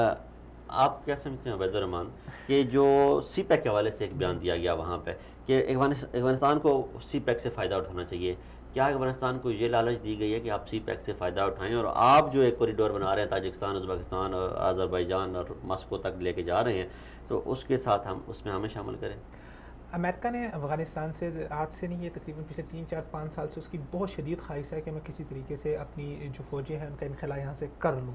आप क्या समझते हैं वैदुर्रहमान कि जो सी पैक के हवाले से एक जी। बयान दिया गया वहाँ पे कि अफगानिस्तान को सी पैक से फ़ायदा उठाना चाहिए। क्या अफगानिस्तान को ये लालच दी गई है कि आप सी पैक से फ़ायदा उठाएं और आप जो एक कॉरिडोर बना रहे हैं ताजिकिस्तान, उज़्बेकिस्तान और अज़रबैजान और मस्को तक लेके जा रहे हैं, तो उसके साथ हम उसमें हमें शामिल करें? अमेरिका ने अफ़गानिस्तान से आज से नहीं, ये तकरीबन पिछले 3 4 5 साल से उसकी बहुत शदीद ख्वाहिश है कि मैं किसी तरीके से अपनी जो फ़ौजें हैं उनका इनखला यहाँ से कर लूँ।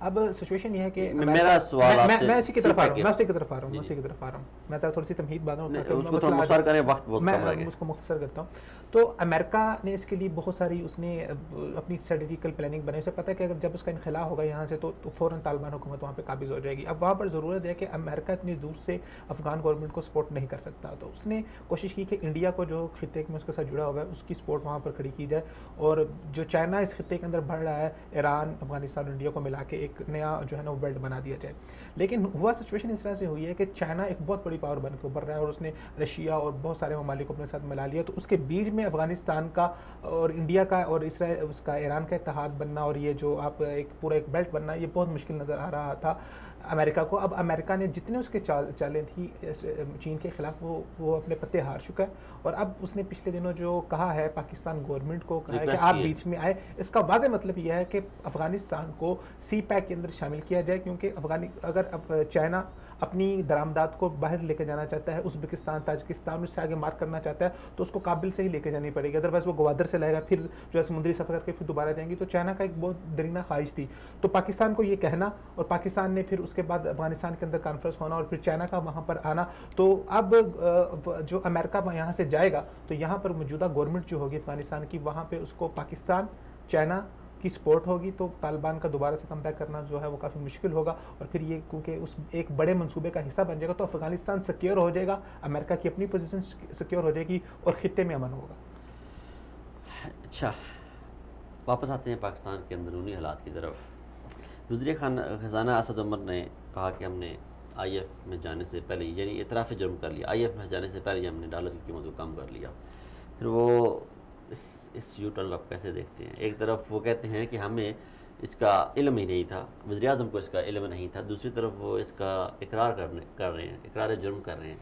अब सिचुएशन ये है कि मेरा अमेरिका सवाल आपसे मैं इसी की सी तरफ आ रहा पैक हूँ के। मैं उसी की तरफ आ रहा हूँ जी मैं जी। उसी की तरफ आ रहा हूँ। मैं तो थोड़ी सी तमहीद बात हूँ नहीं, ताकि उसको थोड़ा मसला आ मुख्तसर जाए। करें, वक्त बहुत मैं कम रह गया। उसको मुख्तसर करता हूँ। तो अमेरिका ने इसके लिए बहुत सारी उसने अपनी स्ट्रेटेजिकल प्लानिंग बनाई। उसे पता है कि अगर जब उसका इनखला होगा यहाँ से तो फ़ौरन तालिबान हुकूमत वहाँ पे काबिज़ हो जाएगी। अब वहाँ पर ज़रूरत है कि अमेरिका इतनी दूर से अफ़गान गवर्नमेंट को सपोर्ट नहीं कर सकता, तो उसने कोशिश की कि इंडिया को जो खित्ते में उसके साथ जुड़ा हुआ है उसकी सपोर्ट वहाँ पर खड़ी की जाए। और जो चाइना इस खित्ते के अंदर बढ़ रहा है, ईरान, अफगानिस्तान, इंडिया को मिला के एक नया जो है ना वो बेल्ट बना दिया जाए। लेकिन हुआ सिचुएशन इस तरह से हुई है कि चाइना एक बहुत बड़ी पावर बन के उभर रहा है और उसने रशिया और बहुत सारे ममालिक को अपने साथ मिला लिया। तो उसके बीच में अफगानिस्तान का और इंडिया का और इसराइल उसका ईरान का इत्तेहाद बनना और ये जो आप एक पूरा एक बेल्ट बनना, ये बहुत मुश्किल नज़र आ रहा था अमेरिका को। अब अमेरिका ने जितने उसके चालें थी चीन के खिलाफ वो अपने पत्ते हार चुका है। और अब उसने पिछले दिनों जो कहा है पाकिस्तान गवर्नमेंट को कहा है कि रिक्वेस्ट आप की है। बीच में आए, इसका वाज़ेह मतलब यह है कि अफगानिस्तान को सी पैक के अंदर शामिल किया जाए। क्योंकि अगर चाइना अपनी दरामदात को बाहर लेके जाना चाहता है, उज़्बेकिस्तान, ताजिकिस्तान उससे आगे मार्क करना चाहता है, तो उसको काबिल से ही लेके जानी पड़ेगी। अदरवाइज वो ग्वादर से लाएगा, फिर जो है समुद्री सफ़र करके फिर दोबारा जाएंगी। तो चाइना का एक बहुत दरीना ख्वाहिश थी। तो पाकिस्तान को ये कहना और पाकिस्तान ने फिर उसके बाद अफगानिस्तान के अंदर कॉन्फ्रेंस होना और फिर चाइना का वहाँ पर आना। तो अब जो अमेरिका यहाँ से जाएगा तो यहाँ पर मौजूदा गवर्नमेंट जो होगी अफगानिस्तान की, वहाँ पर उसको पाकिस्तान, चाइना की सपोर्ट होगी। तो तालिबान का दोबारा से कम बैक करना जो है वो काफ़ी मुश्किल होगा। और फिर ये क्योंकि उस एक बड़े मंसूबे का हिस्सा बन जाएगा तो अफगानिस्तान सिक्योर हो जाएगा, अमेरिका की अपनी पोजीशन सिक्योर हो जाएगी और खित्ते में अमन होगा। अच्छा, वापस आते हैं पाकिस्तान के अंदरूनी हालात की तरफ। वज़ीर ख़ज़ाना असद उमर ने कहा कि हमने IF में जाने से पहले, यानी इतराफ़ जुर्म कर लिया, IF में जाने से पहले ही हमने डॉलर की कीमत को कम कर लिया। फिर वो इस यू टर्न को आप कैसे देखते हैं? एक तरफ वो कहते हैं कि हमें इसका इल्म ही नहीं था, वज़ीर आज़म को इसका इल्म नहीं था, दूसरी तरफ वो इसका इकरार कर रहे हैं, इकरार जुर्म कर रहे हैं।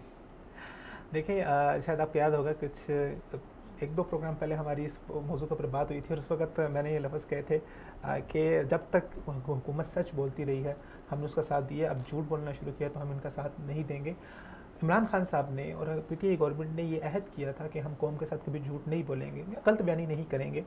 देखिए, शायद आपको याद होगा कुछ 1 2 प्रोग्राम पहले हमारी इस मौजू के ऊपर बात हुई थी और उस वक्त मैंने ये लफ्ज़ कहे थे कि जब तक हुकूमत सच बोलती रही है हमने उसका साथ दिया, अब झूठ बोलना शुरू किया तो हम इनका साथ नहीं देंगे। इमरान खान साहब ने और PTI गवर्नमेंट ने ये अहद किया था कि हम कौम के साथ कभी झूठ नहीं बोलेंगे, गलत बयानी नहीं करेंगे।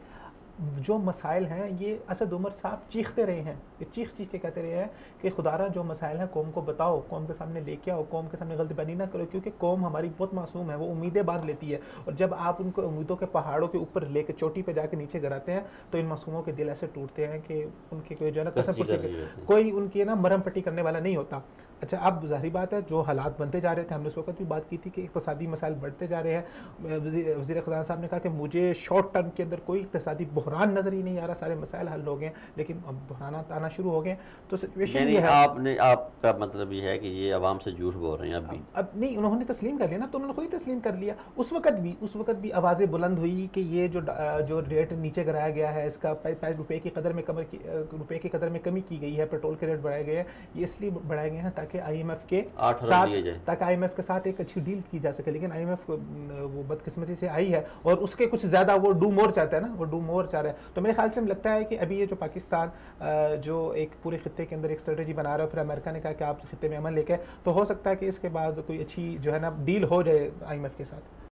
जो मसाइल हैं ये असद उमर साहब चीखते रहे हैं, ये चीख चीख के कहते रहे हैं कि खुदारा जो मसाइल हैं कौम को बताओ, कौम के सामने लेके आओ, कौम के सामने गलत बयानी ना करो, क्योंकि कौम हमारी बहुत मासूम है, वो उम्मीदें बांध लेती है। और जब आप उनको उम्मीदों के पहाड़ों के ऊपर लेके चोटी पे जाके नीचे गिराते हैं तो इन मासूमों के दिल ऐसे टूटते हैं कि उनके कोई जो है ना कसम कसम कर पुरसी रही है। कोई उनकी ना मरहम पट्टी करने वाला नहीं होता। अच्छा, अब ज़ाहिर बात है जो हालात बनते जा रहे थे, हमने उस वक्त भी बात की थी कि इक़्तिसादी मसाइल बढ़ते जा रहे हैं। वज़ीर ख़ज़ाना साहब ने कहा कि मुझे शॉर्ट टर्म के अंदर कोई इक़्तिसादी बहरान नज़र ही नहीं आ रहा, सारे मसाइल हल हो गए। लेकिन अब बहरानात आना शुरू हो गए। तो सिचुएशन यानी ये है। आपका मतलब ये है कि ये आवाम से झूठ बोल रहे हैं अब भी? अब नहीं, उन्होंने तस्लीम कर लिया ना, तो उन्होंने खुद ही तस्लीम कर लिया। उस वक्त भी आवाज़ें बुलंद हुई कि ये जो रेट नीचे गिराया गया है, इसका रुपये की कदर में कमी की गई है, पेट्रोल के रेट बढ़ाए गए हैं, ये इसलिए बढ़ाए गए हैं ताकि IMF के 8 अरब लिए जाए। के साथ एक अच्छी डील की जा सके। लेकिन IMF वो बदकिस्मती से आई है और उसके कुछ ज़्यादा वो डू मोर चाहता है ना, वो डू मोर चाह रहा है। तो मेरे ख्याल से लगता है कि अभी ये जो पाकिस्तान जो एक पूरे खित्ते के अंदर एक स्ट्रेटजी बना रहा है, फिर अमेरिका ने कहा कि आप खित्ते में अमन लेके, तो हो सकता है कि इसके बाद कोई अच्छी जो है ना डील हो जाए IMF के साथ।